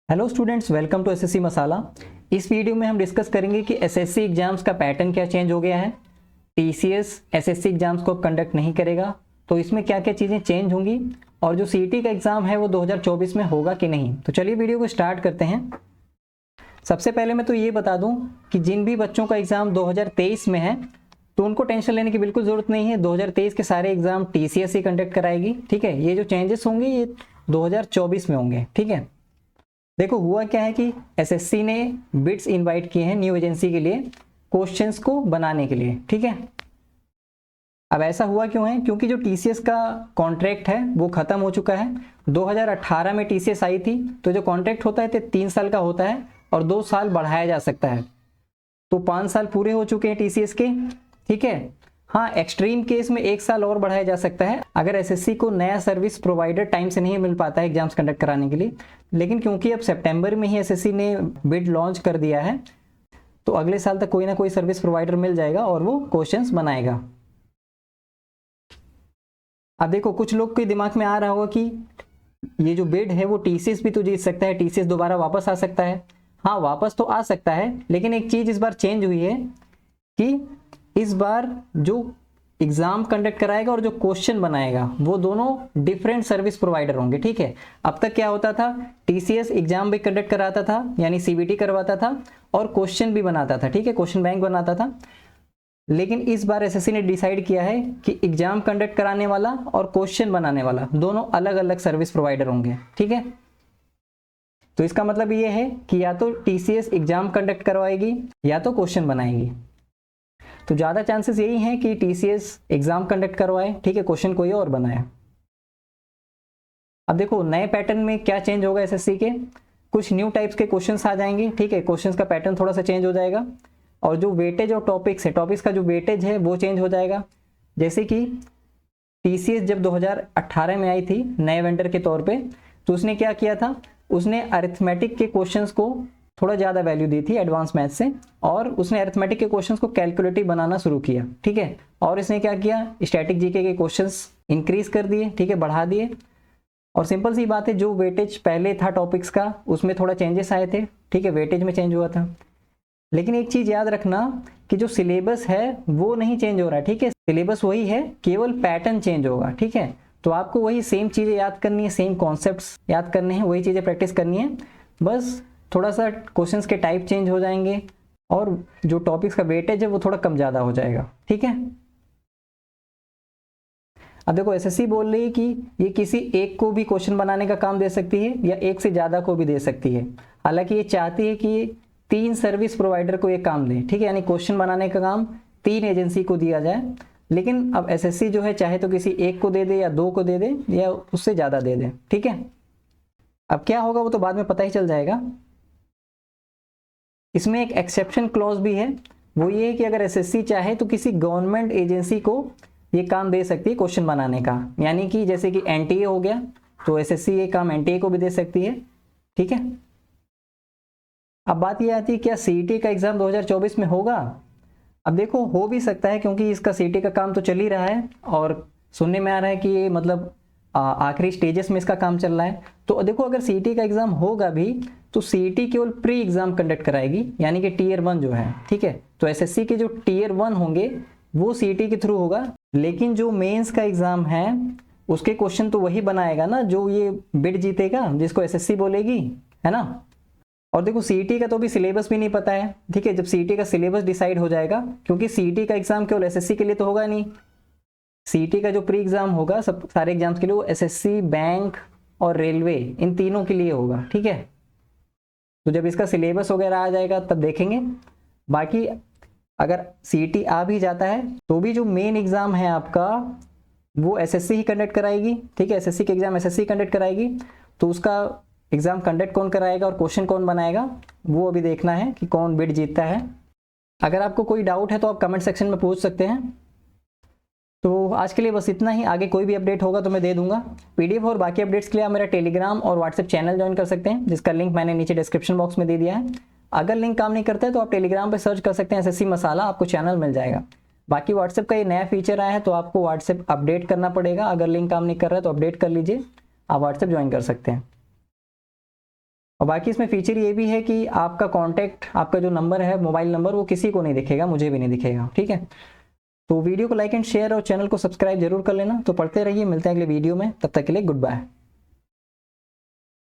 Hello students, welcome to SSC Masala. इस video में हम डिस्कस करेंगे कि एसएससी एग्जाम्स का पैटर्न क्या चेंज हो गया है। टीसीएस एसएससी एग्जाम्स को कंडक्ट नहीं करेगा, तो इसमें क्या क्या चीज़ें चेंज होंगी और जो सीईटी का एग्ज़ाम है वो 2024 में होगा कि नहीं। तो चलिए वीडियो को स्टार्ट करते हैं। सबसे पहले मैं तो ये बता दूं कि जिन भी बच्चों का एग्ज़ाम 2023 में है तो उनको टेंशन लेने की बिल्कुल ज़रूरत नहीं है। 2023 के सारे एग्ज़ाम टीसीएस ही कंडक्ट कराएगी, ठीक है। ये जो चेंजेस होंगे ये 2024 में होंगे, ठीक है। देखो हुआ क्या है कि एसएससी ने बिड्स इनवाइट किए हैं न्यू एजेंसी के लिए क्वेश्चंस को बनाने के लिए, ठीक है। अब ऐसा हुआ क्यों है? क्योंकि जो टीसीएस का कॉन्ट्रैक्ट है वो खत्म हो चुका है। 2018 में टीसीएस आई थी, तो जो कॉन्ट्रैक्ट होता है 3 साल का होता है और 2 साल बढ़ाया जा सकता है। तो 5 साल पूरे हो चुके हैं टीसीएस के, ठीक है। हाँ, एक्सट्रीम केस में 1 साल और बढ़ाया जा सकता है अगर एसएससी को नया सर्विस प्रोवाइडर टाइम से नहीं मिल पाता है एग्जाम्स कंडक्ट कराने के लिए। लेकिन क्योंकि अब सितंबर में ही एसएससी ने बिड लॉन्च कर दिया है, तो अगले साल तक कोई ना कोई सर्विस प्रोवाइडर मिल जाएगा और वो क्वेश्चंस बनाएगा। अब देखो, कुछ लोग के दिमाग में आ रहा होगा कि ये जो बिड है वो टीसीएस भी तो जीत सकता है, टीसीएस दोबारा वापस आ सकता है। हाँ, वापस तो आ सकता है, लेकिन एक चीज इस बार चेंज हुई है कि इस बार जो एग्जाम कंडक्ट कराएगा और जो क्वेश्चन बनाएगा वो दोनों डिफरेंट सर्विस प्रोवाइडर होंगे, ठीक है। अब तक क्या होता था, टीसीएस एग्जाम भी कंडक्ट कराता था यानी सीबीटी करवाता था और क्वेश्चन भी बनाता था, ठीक है, क्वेश्चन बैंक बनाता था। लेकिन इस बार एसएससी ने डिसाइड किया है कि एग्जाम कंडक्ट कराने वाला और क्वेश्चन बनाने वाला दोनों अलग अलग सर्विस प्रोवाइडर होंगे, ठीक है। तो इसका मतलब ये है कि या तो टीसीएस एग्जाम कंडक्ट करवाएगी या तो क्वेश्चन बनाएगी। तो ज़्यादा चांसेस यही हैं कि टीसीएस एग्जाम कंडक्ट करवाए, ठीक है, क्वेश्चन कोई और बनाए। अब देखो नए पैटर्न में क्या चेंज होगा एसएससी के, कुछ न्यू टाइप्स के क्वेश्चंस आ जाएंगे, ठीक है। क्वेश्चंस का पैटर्न थोड़ा सा चेंज हो जाएगा और जो वेटेज और टॉपिक्स है, टॉपिक्स का जो वेटेज है वो चेंज हो जाएगा। जैसे कि टीसीएस जब 2018 में आई थी नए वेंडर के तौर पे, तो उसने क्या किया था, उसने अरिथमेटिक के क्वेश्चंस को थोड़ा ज़्यादा वैल्यू दी थी एडवांस मैथ से, और उसने अरिथमेटिक के क्वेश्चंस को कैलकुलेटिव बनाना शुरू किया, ठीक है। और इसने क्या किया, स्टैटिक जीके के क्वेश्चंस इंक्रीज कर दिए, ठीक है, बढ़ा दिए। और सिंपल सी बात है, जो वेटेज पहले था टॉपिक्स का उसमें थोड़ा चेंजेस आए थे, ठीक है, वेटेज में चेंज हुआ था। लेकिन एक चीज़ याद रखना कि जो सिलेबस है वो नहीं चेंज हो रहा है, ठीक है। सिलेबस वही है, केवल पैटर्न चेंज होगा, ठीक है। तो आपको वही सेम चीज़ें याद करनी है, सेम कॉन्सेप्ट्स याद करने हैं, वही चीज़ें प्रैक्टिस करनी है। बस थोड़ा सा क्वेश्चंस के टाइप चेंज हो जाएंगे और जो टॉपिक्स का वेटेज है वो थोड़ा कम ज़्यादा हो जाएगा, ठीक है। अब देखो एसएससी बोल रही है कि ये किसी एक को भी क्वेश्चन बनाने का काम दे सकती है या एक से ज़्यादा को भी दे सकती है। हालांकि ये चाहती है कि 3 सर्विस प्रोवाइडर को ये काम दे, ठीक है, यानी क्वेश्चन बनाने का काम 3 एजेंसी को दिया जाए। लेकिन अब एसएससी जो है चाहे तो किसी एक को दे दे या 2 को दे दे या उससे ज़्यादा दे दे, ठीक है। अब क्या होगा वो तो बाद में पता ही चल जाएगा। इसमें एक एक्सेप्शन क्लॉज भी है, वो ये है कि अगर एसएससी चाहे तो किसी गवर्नमेंट एजेंसी को ये काम दे सकती है क्वेश्चन बनाने का। यानी कि जैसे कि एनटीए हो गया, तो एसएससी ये काम एनटीए को भी दे सकती है, ठीक है। अब बात ये आती है क्या सीईटी का एग्जाम 2024 में होगा। अब देखो हो भी सकता है, क्योंकि इसका सीईटी का काम तो चल ही रहा है और सुनने में आ रहा है कि ये मतलब आखिरी स्टेजेस में इसका काम चल रहा है। तो देखो अगर सीईटी का एग्जाम होगा भी तो सीईटी केवल प्री एग्जाम कंडक्ट कराएगी, यानी कि टीयर 1 जो है, ठीक है। तो एसएससी के जो टीयर 1 होंगे वो सीईटी के थ्रू होगा, लेकिन जो मेंस का एग्जाम है उसके क्वेश्चन तो वही बनाएगा ना जो ये बिड जीतेगा, जिसको एसएससी बोलेगी, है ना। और देखो सीईटी का तो भी सिलेबस भी नहीं पता है, ठीक है। जब सीईटी का सिलेबस डिसाइड हो जाएगा, क्योंकि सीईटी का एग्जाम केवल एसएससी के लिए तो होगा नहीं, सीईटी का जो प्री एग्जाम होगा सब सारे एग्जाम्स के लिए, वो एसएससी, बैंक और रेलवे, इन तीनों के लिए होगा, ठीक है। तो जब इसका सिलेबस वगैरह आ जाएगा तब देखेंगे। बाकी अगर सीईटी आ भी जाता है तो भी जो मेन एग्जाम है आपका वो एसएससी ही कंडक्ट कराएगी, ठीक है। एसएससी के एग्जाम एसएससी कंडक्ट कराएगी, तो उसका एग्जाम कंडक्ट कौन कराएगा और क्वेश्चन कौन बनाएगा वो अभी देखना है कि कौन बिड जीतता है। अगर आपको कोई डाउट है तो आप कमेंट सेक्शन में पूछ सकते हैं। तो आज के लिए बस इतना ही, आगे कोई भी अपडेट होगा तो मैं दे दूंगा। पीडीएफ और बाकी अपडेट्स के लिए आप मेरा टेलीग्राम और व्हाट्सएप चैनल ज्वाइन कर सकते हैं, जिसका लिंक मैंने नीचे डिस्क्रिप्शन बॉक्स में दे दिया है। अगर लिंक काम नहीं करता है तो आप टेलीग्राम पे सर्च कर सकते हैं एसएससी मसाला, आपको चैनल मिल जाएगा। बाकी व्हाट्सएप का ये नया फीचर आया है तो आपको व्हाट्सएप अपडेट करना पड़ेगा, अगर लिंक काम नहीं कर रहा है तो अपडेट कर लीजिए, आप व्हाट्सएप ज्वाइन कर सकते हैं। और बाकी इसमें फीचर ये भी है कि आपका कॉन्टैक्ट, आपका जो नंबर है मोबाइल नंबर, वो किसी को नहीं दिखेगा, मुझे भी नहीं दिखेगा, ठीक है। तो वीडियो को लाइक एंड शेयर और चैनल को सब्सक्राइब जरूर कर लेना। तो पढ़ते रहिए, मिलते हैं अगले वीडियो में, तब तक के लिए गुड बाय।